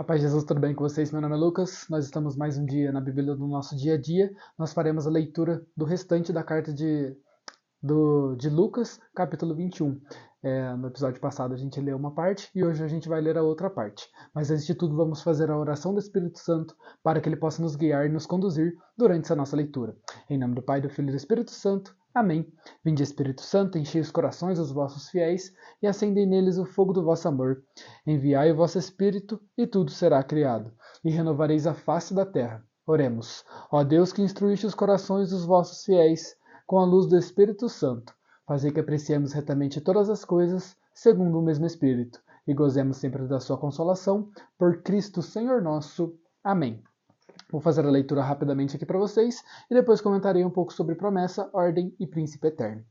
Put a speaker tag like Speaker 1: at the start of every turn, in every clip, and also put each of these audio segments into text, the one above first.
Speaker 1: A paz de Jesus, tudo bem com vocês? Meu nome é Lucas, nós estamos mais um dia na Bíblia do nosso dia a dia. Nós faremos a leitura do restante da carta de Lucas, capítulo 21. No episódio passado a gente leu uma parte e hoje a gente vai ler a outra parte. Mas antes de tudo, vamos fazer a oração do Espírito Santo para que ele possa nos guiar e nos conduzir durante essa nossa leitura. Em nome do Pai, do Filho e do Espírito Santo. Amém. Vinde, Espírito Santo, enchei os corações dos vossos fiéis e acendei neles o fogo do vosso amor. Enviai o vosso Espírito e tudo será criado, e renovareis a face da terra. Oremos. Ó Deus, que instruíste os corações dos vossos fiéis com a luz do Espírito Santo, fazei que apreciemos retamente todas as coisas segundo o mesmo Espírito, e gozemos sempre da sua consolação, por Cristo Senhor nosso. Amém. Vou fazer a leitura rapidamente aqui para vocês e depois comentarei um pouco sobre promessa, ordem e príncipe eterno.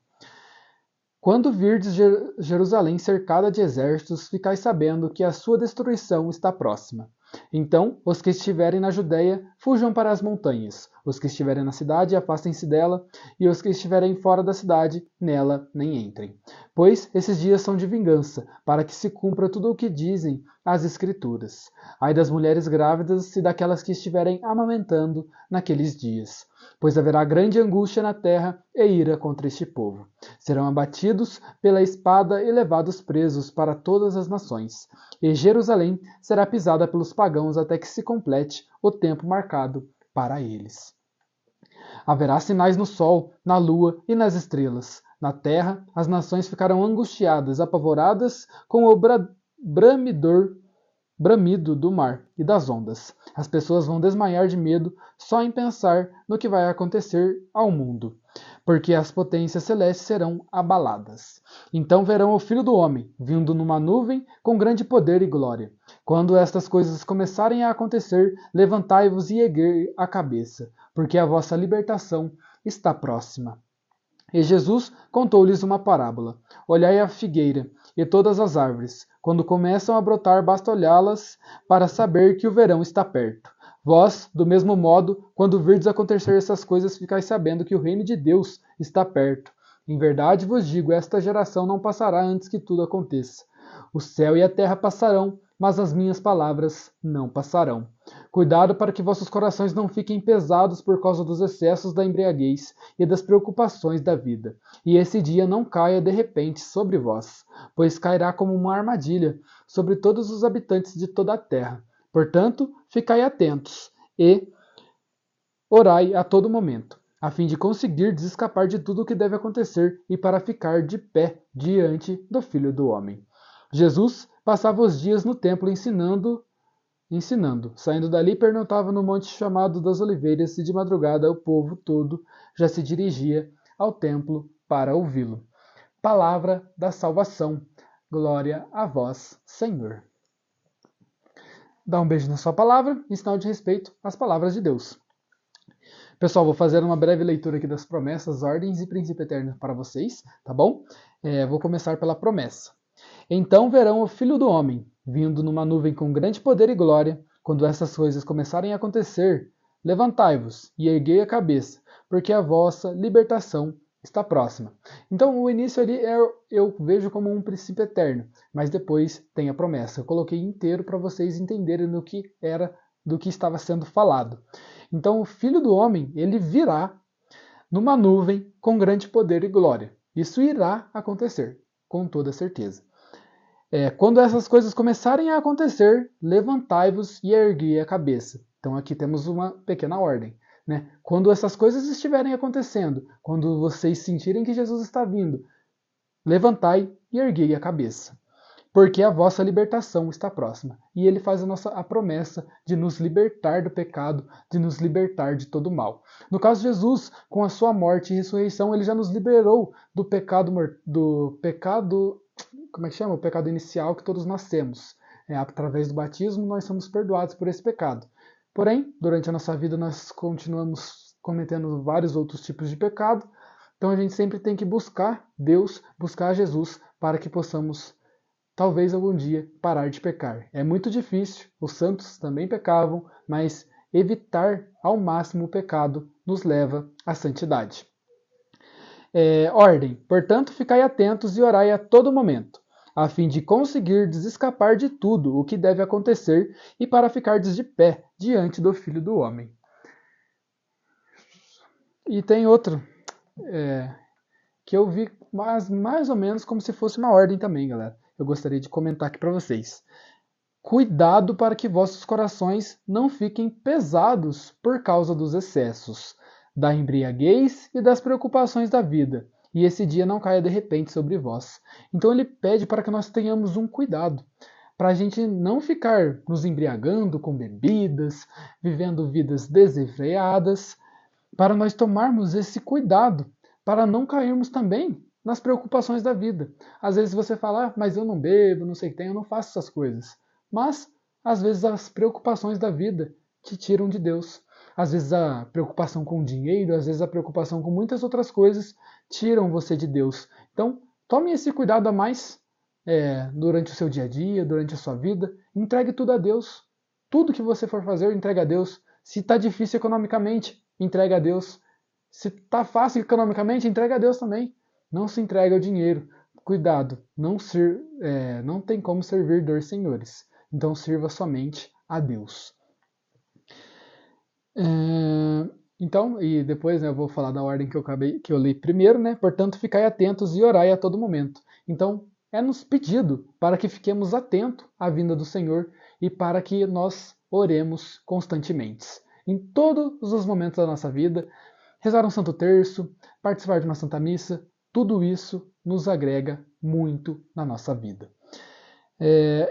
Speaker 1: Quando virdes Jerusalém cercada de exércitos, ficai sabendo que a sua destruição está próxima. Então, os que estiverem na Judéia, fujam para as montanhas. Os que estiverem na cidade, afastem-se dela, e os que estiverem fora da cidade, nela nem entrem. Pois esses dias são de vingança, para que se cumpra tudo o que dizem as Escrituras. Ai das mulheres grávidas e daquelas que estiverem amamentando naqueles dias. Pois haverá grande angústia na terra e ira contra este povo. Serão abatidos pela espada e levados presos para todas as nações. E Jerusalém será pisada pelos pagãos até que se complete o tempo marcado para eles. Haverá sinais no sol, na lua e nas estrelas. Na terra, as nações ficarão angustiadas, apavoradas com o bramido do mar e das ondas. As pessoas vão desmaiar de medo só em pensar no que vai acontecer ao mundo, porque as potências celestes serão abaladas. Então verão o Filho do Homem, vindo numa nuvem com grande poder e glória. Quando estas coisas começarem a acontecer, levantai-vos e erguei a cabeça, porque a vossa libertação está próxima. E Jesus contou-lhes uma parábola. Olhai a figueira e todas as árvores. Quando começam a brotar, basta olhá-las para saber que o verão está perto. Vós, do mesmo modo, quando virdes acontecer essas coisas, ficais sabendo que o reino de Deus está perto. Em verdade vos digo, esta geração não passará antes que tudo aconteça. O céu e a terra passarão, mas as minhas palavras não passarão. Cuidado para que vossos corações não fiquem pesados por causa dos excessos da embriaguez e das preocupações da vida, e esse dia não caia de repente sobre vós, pois cairá como uma armadilha sobre todos os habitantes de toda a terra. Portanto, ficai atentos e orai a todo momento, a fim de conseguir escapar de tudo o que deve acontecer e para ficar de pé diante do Filho do Homem. Jesus passava os dias no templo ensinando. Saindo dali, pernoitava no monte chamado das Oliveiras, e de madrugada o povo todo já se dirigia ao templo para ouvi-lo. Palavra da salvação. Glória a vós, Senhor. Dá um beijo na sua palavra, em sinal de respeito às palavras de Deus. Pessoal, vou fazer uma breve leitura aqui das promessas, ordens e princípio eterno para vocês, tá bom? Vou começar pela promessa. Então verão o Filho do Homem, vindo numa nuvem com grande poder e glória. Quando essas coisas começarem a acontecer, levantai-vos e erguei a cabeça, porque a vossa libertação está próxima. Então o início ali eu vejo como um princípio eterno, mas depois tem a promessa. Eu coloquei inteiro para vocês entenderem do que estava sendo falado. Então o Filho do Homem, ele virá numa nuvem com grande poder e glória. Isso irá acontecer, com toda certeza. Quando essas coisas começarem a acontecer, levantai-vos e erguei a cabeça. Então aqui temos uma pequena ordem. Né? Quando essas coisas estiverem acontecendo, quando vocês sentirem que Jesus está vindo, levantai e erguei a cabeça, porque a vossa libertação está próxima. E ele faz a promessa de nos libertar do pecado, de nos libertar de todo o mal. No caso de Jesus, com a sua morte e ressurreição, ele já nos liberou do pecado, como é que chama? O pecado inicial que todos nós temos. Através do batismo, nós somos perdoados por esse pecado. Porém, durante a nossa vida, nós continuamos cometendo vários outros tipos de pecado. Então, a gente sempre tem que buscar Deus, buscar Jesus, para que possamos, talvez algum dia, parar de pecar. É muito difícil, os santos também pecavam, mas evitar ao máximo o pecado nos leva à santidade. Ordem. Portanto, ficai atentos e orai a todo momento, a fim de conseguir escapar de tudo o que deve acontecer e para ficardes de pé diante do Filho do Homem. E tem outro, que eu vi mais ou menos como se fosse uma ordem também, galera. Eu gostaria de comentar aqui para vocês. Cuidado para que vossos corações não fiquem pesados por causa dos excessos, da embriaguez e das preocupações da vida, e esse dia não caia de repente sobre vós. Então ele pede para que nós tenhamos um cuidado, para a gente não ficar nos embriagando com bebidas, vivendo vidas desenfreadas, para nós tomarmos esse cuidado, para não cairmos também nas preocupações da vida. Às vezes você fala, mas eu não bebo, não sei o que tem, eu não faço essas coisas. Mas, às vezes, as preocupações da vida te tiram de Deus. Às vezes, a preocupação com o dinheiro, às vezes, a preocupação com muitas outras coisas tiram você de Deus. Então, tome esse cuidado a mais durante o seu dia a dia, durante a sua vida. Entregue tudo a Deus. Tudo que você for fazer, entregue a Deus. Se está difícil economicamente, entregue a Deus. Se está fácil economicamente, entregue a Deus também. Não se entregue ao dinheiro. Cuidado, não tem como servir dois senhores. Então sirva somente a Deus. Então, e depois eu vou falar da ordem que eu li primeiro, né? Portanto, ficai atentos e orai a todo momento. Então, é nos pedido para que fiquemos atentos à vinda do Senhor e para que nós oremos constantemente. Em todos os momentos da nossa vida, rezar um Santo Terço, participar de uma Santa Missa, tudo isso nos agrega muito na nossa vida.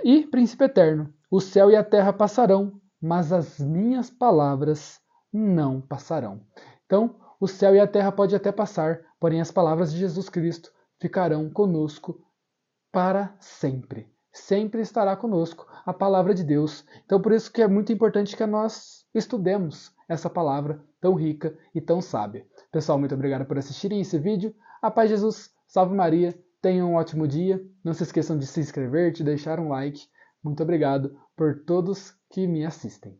Speaker 1: E, Príncipe Eterno, o céu e a terra passarão, mas as minhas palavras não passarão. Então, o céu e a terra pode até passar, porém as palavras de Jesus Cristo ficarão conosco para sempre. Sempre estará conosco a palavra de Deus. Então, por isso que é muito importante que nós estudemos essa palavra tão rica e tão sábia. Pessoal, muito obrigado por assistirem esse vídeo. A paz de Jesus, salve Maria, tenham um ótimo dia. Não se esqueçam de se inscrever, de deixar um like. Muito obrigado por todos que me assistem.